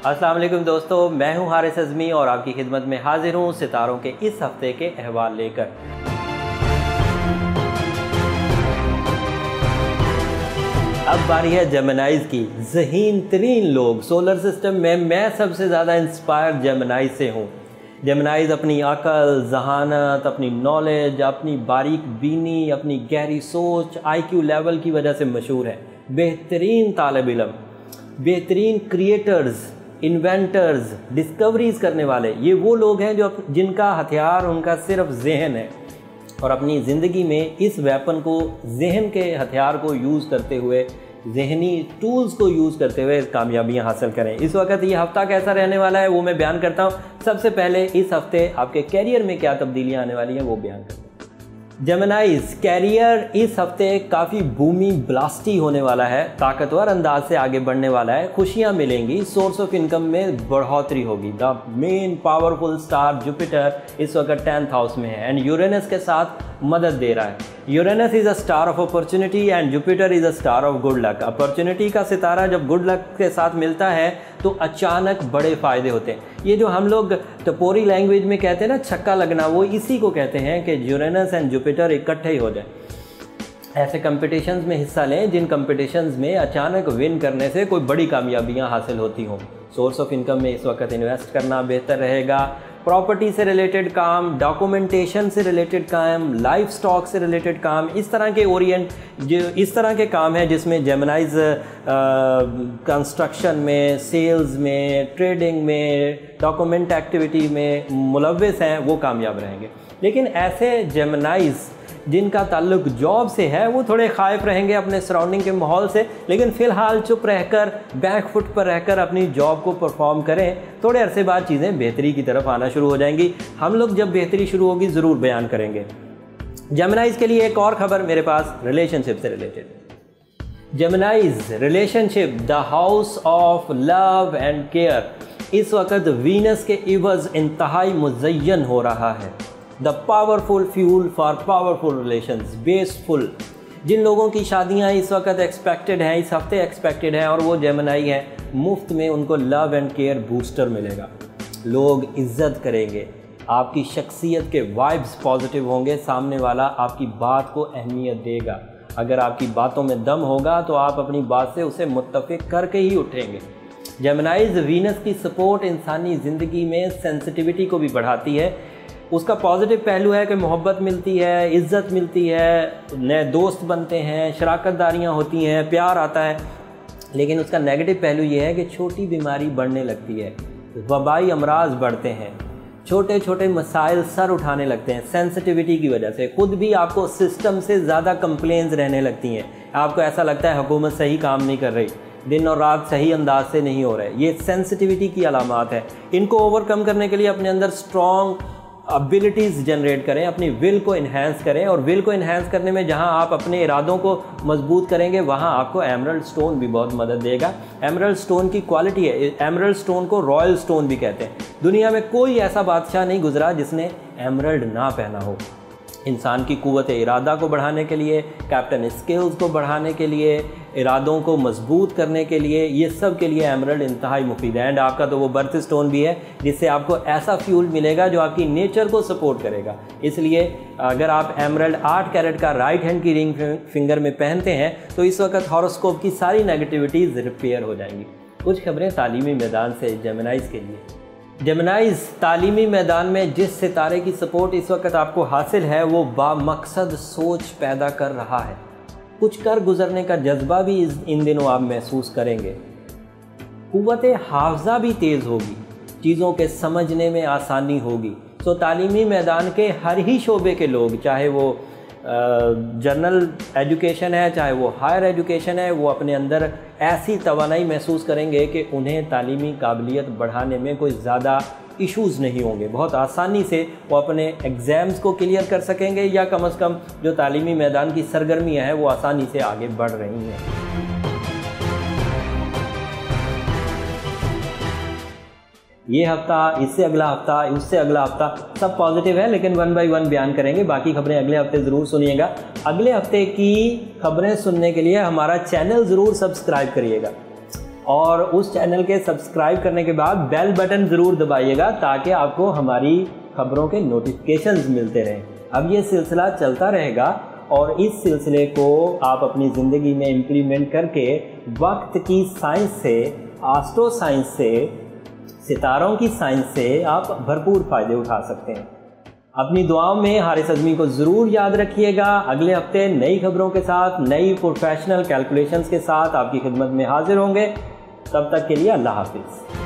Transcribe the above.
अस्सलाम वालेकुम दोस्तों, मैं हूं हारिस अज़मी और आपकी खिदमत में हाजिर हूं सितारों के इस हफ्ते के अहवाल लेकर। अब बारी है जेमिनाइज़ की। ज़हीन तरीन लोग सोलर सिस्टम में मैं सबसे ज़्यादा इंस्पायर जेमिनाइज़ से हूँ। जेमिनाइज़ अपनी अकल, जहानत, अपनी नॉलेज, अपनी बारीक बीनी, अपनी गहरी सोच, IQ लेवल की वजह से मशहूर है। बेहतरीन तालिब इल्म, बेहतरीन क्रिएटर्स, इन्वेंटर्स, डिस्कवरीज़ करने वाले, ये वो लोग हैं जो जिनका हथियार उनका सिर्फ जहन है और अपनी ज़िंदगी में इस वेपन को, जहन के हथियार को यूज़ करते हुए, जहनी टूल्स को यूज़ करते हुए कामयाबियां हासिल करें। इस वक्त ये हफ़्ता कैसा रहने वाला है वो मैं बयान करता हूँ। सबसे पहले इस हफ्ते आपके कैरियर में क्या तब्दीलियाँ आने वाली हैं वो बयान करता हूँ। जेमिनाइज़ कैरियर इस हफ्ते काफ़ी बूमी ब्लास्टी होने वाला है, ताकतवर अंदाज से आगे बढ़ने वाला है, खुशियाँ मिलेंगी, सोर्स ऑफ इनकम में बढ़ोतरी होगी। The main powerful star Jupiter इस वक्त 10th हाउस में है एंड यूरेनस के साथ मदद दे रहा है। Uranus is a star of opportunity and Jupiter is a star of good luck. Opportunity का सितारा जब गुड लक के साथ मिलता है तो अचानक बड़े फ़ायदे होते हैं। ये जो हम लोग टपोरी लैंग्वेज में कहते हैं ना छक्का लगना, वो इसी को कहते हैं कि यूरेनस एंड जुपिटर इकट्ठे ही हो जाए। ऐसे कंपटीशंस में हिस्सा लें जिन कंपटीशंस में अचानक विन करने से कोई बड़ी कामयाबियां हासिल होती हों। सोर्स ऑफ इनकम में इस वक्त इन्वेस्ट करना बेहतर रहेगा। प्रॉपर्टी से रिलेटेड काम, डॉक्यूमेंटेशन से रिलेटेड काम, लाइफ स्टॉक से रिलेटेड काम, इस तरह के इस तरह के काम हैं जिसमें जेमिनाइज़ कंस्ट्रक्शन में, सेल्स में, ट्रेडिंग में, डॉक्यूमेंट एक्टिविटी में मुलव्वस हैं, वो कामयाब रहेंगे। लेकिन ऐसे जेमिनाइज़ जिनका ताल्लुक जॉब से है वो थोड़े खाइफ रहेंगे अपने सराउंडिंग के माहौल से, लेकिन फ़िलहाल चुप रहकर, बैक फुट पर रहकर अपनी जॉब को परफॉर्म करें। थोड़े अरसे बाद चीज़ें बेहतरी की तरफ आना शुरू हो जाएंगी। हम लोग जब बेहतरी शुरू होगी ज़रूर बयान करेंगे। जेमिनाइज़ के लिए एक और ख़बर मेरे पास रिलेशनशिप से related. Geminis relationship, the house of love and care, इस वक्त वीनस के इवज़ इंतहाई मुज़य्यन हो रहा है। The powerful fuel for powerful relations, बेसफुल। जिन लोगों की शादियां इस वक्त एक्सपेक्टेड हैं, इस हफ्ते एक्सपेक्टेड हैं और वो जेमिनाई हैं, मुफ्त में उनको लव एंड केयर बूस्टर मिलेगा। लोग इज्जत करेंगे, आपकी शख्सियत के वाइब्स पॉजिटिव होंगे, सामने वाला आपकी बात को अहमियत देगा। अगर आपकी बातों में दम होगा तो आप अपनी बात से उसे मुत्तफिक करके ही उठेंगे। जेमिनाइज़ वीनस की सपोर्ट इंसानी ज़िंदगी में सेंसिटिविटी को भी बढ़ाती है। उसका पॉजिटिव पहलू है कि मोहब्बत मिलती है, इज़्ज़त मिलती है, नए दोस्त बनते हैं, शराकतदारियाँ होती हैं, प्यार आता है। लेकिन उसका नेगेटिव पहलू ये है कि छोटी बीमारी बढ़ने लगती है, वबाई अमराज बढ़ते हैं, छोटे छोटे मसाइल सर उठाने लगते हैं सेंसिटिविटी की वजह से। खुद भी आपको सिस्टम से ज़्यादा कंप्लेंट्स रहने लगती हैं। आपको ऐसा लगता है हुकूमत सही काम नहीं कर रही, दिन और रात सही अंदाज से नहीं हो रहे। ये सेंसिटिविटी की अलामात है। इनको ओवरकम करने के लिए अपने अंदर स्ट्रॉन्ग एबिलिटीज़ जनरेट करें, अपनी विल को इन्हेंस करें। और विल को इन्हेंस करने में जहां आप अपने इरादों को मजबूत करेंगे वहां आपको एमरल्ड स्टोन भी बहुत मदद देगा। एमरल्ड स्टोन की क्वालिटी है, एमरल्ड स्टोन को रॉयल स्टोन भी कहते हैं। दुनिया में कोई ऐसा बादशाह नहीं गुजरा जिसने एमरल्ड ना पहना हो। इंसान की कुव्वत इरादा को बढ़ाने के लिए, कैप्टन स्किल्स को बढ़ाने के लिए, इरादों को मजबूत करने के लिए, ये सब के लिए एमरल्ड इंतहाई मुफीद है। एंड आपका तो वो बर्थ स्टोन भी है जिससे आपको ऐसा फ्यूल मिलेगा जो आपकी नेचर को सपोर्ट करेगा। इसलिए अगर आप एमरल्ड 8 कैरेट का राइट हैंड की रिंग फिंगर में पहनते हैं तो इस वक्त हॉरोस्कोप की सारी नेगेटिविटीज़ रिपेयर हो जाएंगी। कुछ खबरें तालीमी मैदान से जेमिनाइज़ के लिए। जेमिनाइज़ तालीमी मैदान में जिस सितारे की सपोर्ट इस वक्त आपको हासिल है वो बामकसद सोच पैदा कर रहा है। कुछ कर गुजरने का जज्बा भी इन दिनों आप महसूस करेंगे। कुव्वत हाफ़ज़ा भी तेज़ होगी, चीज़ों के समझने में आसानी होगी। तो तालीमी मैदान के हर ही शोबे के लोग, चाहे वो जनरल एजुकेशन है, चाहे वो हायर एजुकेशन है, वो अपने अंदर ऐसी तवानाई महसूस करेंगे कि उन्हें तालीमी काबिलियत बढ़ाने में कोई ज़्यादा इश्यूज़ नहीं होंगे। बहुत आसानी से वो अपने एग्ज़ाम्स को क्लियर कर सकेंगे, या कम से कम जो तालीमी मैदान की सरगर्मियाँ हैं वो आसानी से आगे बढ़ रही हैं। ये हफ्ता, इससे अगला हफ्ता, उससे अगला हफ्ता सब पॉजिटिव है, लेकिन 1 बाय 1 बयान करेंगे। बाकी खबरें अगले हफ्ते ज़रूर सुनिएगा। अगले हफ्ते की खबरें सुनने के लिए हमारा चैनल ज़रूर सब्सक्राइब करिएगा और उस चैनल के सब्सक्राइब करने के बाद बेल बटन ज़रूर दबाइएगा ताकि आपको हमारी खबरों के नोटिफिकेशंस मिलते रहें। अब ये सिलसिला चलता रहेगा और इस सिलसिले को आप अपनी ज़िंदगी में इम्प्लीमेंट करके वक्त की साइंस से, एस्ट्रो साइंस से, सितारों की साइंस से आप भरपूर फ़ायदे उठा सकते हैं। अपनी दुआओं में हारिस अज़मी को ज़रूर याद रखिएगा। अगले हफ्ते नई खबरों के साथ, नई प्रोफेशनल कैलकुलेशंस के साथ आपकी खिदमत में हाजिर होंगे। तब तक के लिए अल्लाह हाफिज़।